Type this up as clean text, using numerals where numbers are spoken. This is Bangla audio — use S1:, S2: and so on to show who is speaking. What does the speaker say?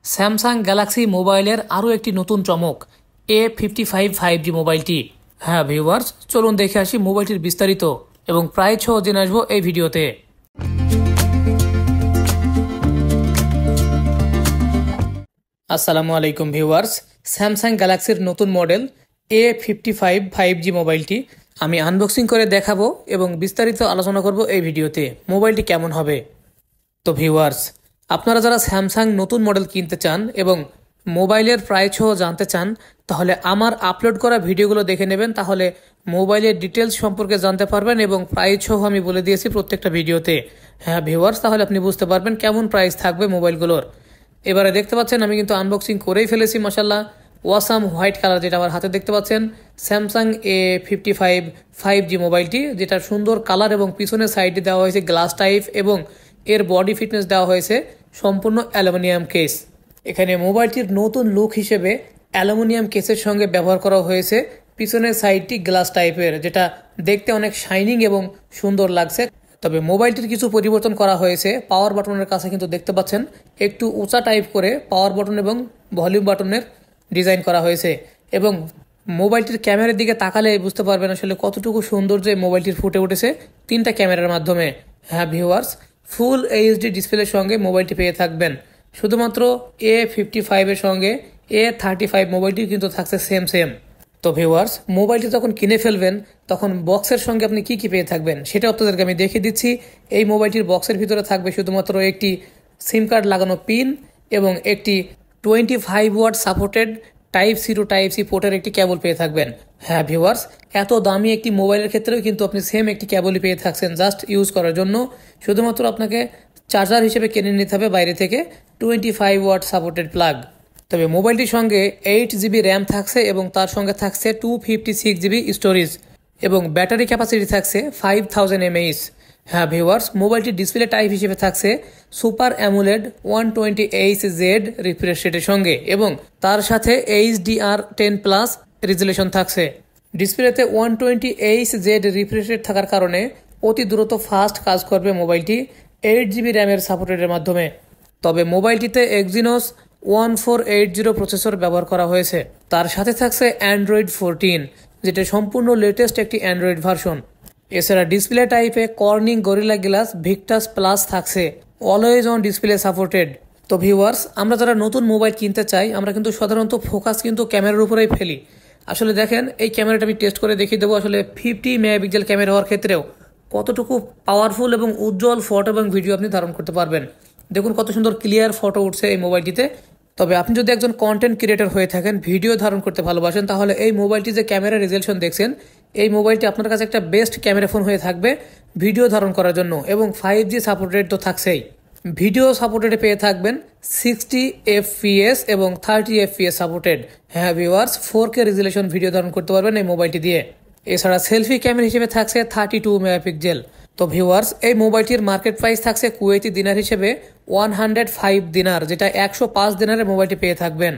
S1: স্যামসাং গ্যালাক্সি মোবাইলের আরও একটি নতুন চমক A55 5G মোবাইলটি। হ্যাঁ ভিউয়ার্স, চলুন দেখে আসি মোবাইলটির বিস্তারিত এবং প্রাইস সহ জেনে আসবো এই ভিডিওতে। আসসালামু আলাইকুম ভিউয়ার্স, স্যামসাং গ্যালাক্সির নতুন মডেল A55 5G মোবাইলটি আমি আনবক্সিং করে দেখাবো এবং বিস্তারিত আলোচনা করব এই ভিডিওতে। মোবাইলটি কেমন হবে? তো ভিউয়ার্স, আপনারা যারা স্যামসাং নতুন মডেল কিনতে চান এবং মোবাইলের প্রাইস সহ জানতে চান, তাহলে আমার আপলোড করা ভিডিওগুলো দেখে নেবেন, তাহলে মোবাইলের ডিটেলস সম্পর্কে জানতে পারবেন এবং প্রাইস সহ আমি বলে দিয়েছি প্রত্যেকটা ভিডিওতে। হ্যাঁ ভিউয়ার্স, তাহলে আপনি বুঝতে পারবেন কেমন প্রাইস থাকবে মোবাইলগুলোর। এবারে দেখতে পাচ্ছেন আমি কিন্তু আনবক্সিং করেই ফেলেছি মাশাআল্লাহ। ওয়াসাম হোয়াইট কালার যেটা আমার হাতে দেখতে পাচ্ছেন, স্যামসাং A55 5G মোবাইলটি, যেটা সুন্দর কালার এবং পিছনের সাইডে দেওয়া হয়েছে গ্লাস টাইপ এবং এর বডি ফিটনেস দেওয়া হয়েছে সম্পূর্ণ অ্যালুমিনিয়াম কেস। এখানে মোবাইলটির নতুন লুক হিসেবে অ্যালুমিনিয়াম কেসের সঙ্গে ব্যবহার করা হয়েছে পিছনের সাইডটি গ্লাস টাইপের, যেটা দেখতে অনেক শাইনিং এবং সুন্দর লাগছে। তবে মোবাইলটির কিছু পরিবর্তন করা হয়েছে। পাওয়ার বাটনের কাছে কিন্তু দেখতে পাচ্ছেন একটু উঁচা টাইপ করে পাওয়ার বাটন এবং ভলিউম বাটনের ডিজাইন করা হয়েছে এবং মোবাইলটির ক্যামেরার দিকে তাকালে বুঝতে পারবেন আসলে কতটুকু সৌন্দর্য মোবাইলটির ফুটে উঠেছে তিনটা ক্যামেরার মাধ্যমে। হ্যাঁ ভিউয়ার্স, ফুল এইচডি ডিসপ্লের সঙ্গে মোবাইলটি পেয়ে থাকবেন। শুধুমাত্র A55 এর সঙ্গে A35 মোবাইলটি কিন্তু থাকছে সেম। তো ভিউয়ার্স, মোবাইলটি যখন কিনে ফেলবেন তখন বক্সের সঙ্গে আপনি কি পেয়ে থাকবেন সেটা আপনাদেরকে আমি দেখিয়ে দিচ্ছি। এই মোবাইলটির বক্সের ভিতরে থাকবে শুধুমাত্র একটি সিম কার্ড লাগানো পিন এবং একটি 25 watt supported Type-C to Type-C পোর্টের একটি কেবল পেয়ে থাকবেন। হ্যাঁ ভিউয়ার্স, এত দামি একটি মোবাইলের ক্ষেত্রেও কিন্তু আপনি সেম একটি কেবলই পেয়ে থাকছেন জাস্ট ইউজ করার জন্য। শুধুমাত্র আপনাকে চার্জার হিসেবে কিনে নিতে হবে বাইরে থেকে 25 ওয়াট সাপোর্টেড প্লাগ। তবে মোবাইলটির সঙ্গে 8GB র্যাম থাকছে এবং তার সঙ্গে থাকছে 256GB স্টোরেজ এবং ব্যাটারি ক্যাপাসিটি থাকছে 5000 mAh। হ্যাঁ ভিউয়ার্স, মোবাইলটির ডিসপ্লে টাইপ হিসেবে থাকছে সুপার অ্যামোলেড 120Hz রিফ্রেশ রেটের সঙ্গে এবং তার সাথে HDR10+ রেজুলেশন থাকছে। ডিসপ্লেতে 120Hz রিফ্রেশ রেট থাকার কারণে অতি দ্রুত ফাস্ট কাজ করবে মোবাইলটি 8GB র্যামের সাপোর্টের মাধ্যমে। তবে মোবাইলটিতে Exynos 1480 প্রসেসর ব্যবহার করা হয়েছে। তার সাথে থাকছে Android 14, যেটা সম্পূর্ণ লেটেস্ট একটি অ্যান্ড্রয়েড ভার্সন। এছাড়া ডিসপ্লে টাইপে Corning gorilla glass Victus plus থাকছে, অলওয়েজ অন ডিসপ্লে সাপোর্টেড। তো ভিউয়ার্স, আমরা যারা নতুন মোবাইল কিনতে চাই আমরা কিন্তু সাধারণত ফোকাস কিন্তু ক্যামেরার উপরেই ফেলি। আসলে দেখেন, এই ক্যামেরাটা আমি টেস্ট করে দেখিয়ে দেবো আসলে 50 মেগাপিক্সেল ক্যামেরা হওয়ার ক্ষেত্রেও কতটুকু পাওয়ারফুল এবং উজ্জ্বল ফটো এবং ভিডিও আপনি ধারণ করতে পারবেন। দেখুন কত সুন্দর ক্লিয়ার ফটো উঠছে এই মোবাইলটিতে। তবে আপনি যদি একজন কন্টেন্ট ক্রিয়েটর হয়ে থাকেন, ভিডিও ধারণ করতে ভালোবাসেন, তাহলে এই মোবাইলটি যে ক্যামেরা রেজলিউশন দেখছেন, এই মোবাইলটি আপনার কাছে একটা বেস্ট ক্যামেরা ফোন হয়ে থাকবে ভিডিও ধারণ করার জন্য। এবং 5G সাপোর্টেড তো থাকছেই, ভিডিও সাপোর্টেড পেয়ে থাকবেন 60 FPS এবং 30 FPS সাপোর্টেড। হ্যাঁ ভিউয়ার্স, 4K রেজলিউশন ভিডিও ধারণ করতে পারবেন এই মোবাইলটি দিয়ে। এছাড়া সেলফি ক্যামেরা হিসেবে থাকছে 32 মেগাপিক্সেল। তো ভিউয়ার্স, এই মোবাইলটির মার্কেট প্রাইস থাকছে কুয়েতি দিনার হিসেবে 105 দিনার, যেটা 105 দিনারের মোবাইলটি পেয়ে থাকবেন।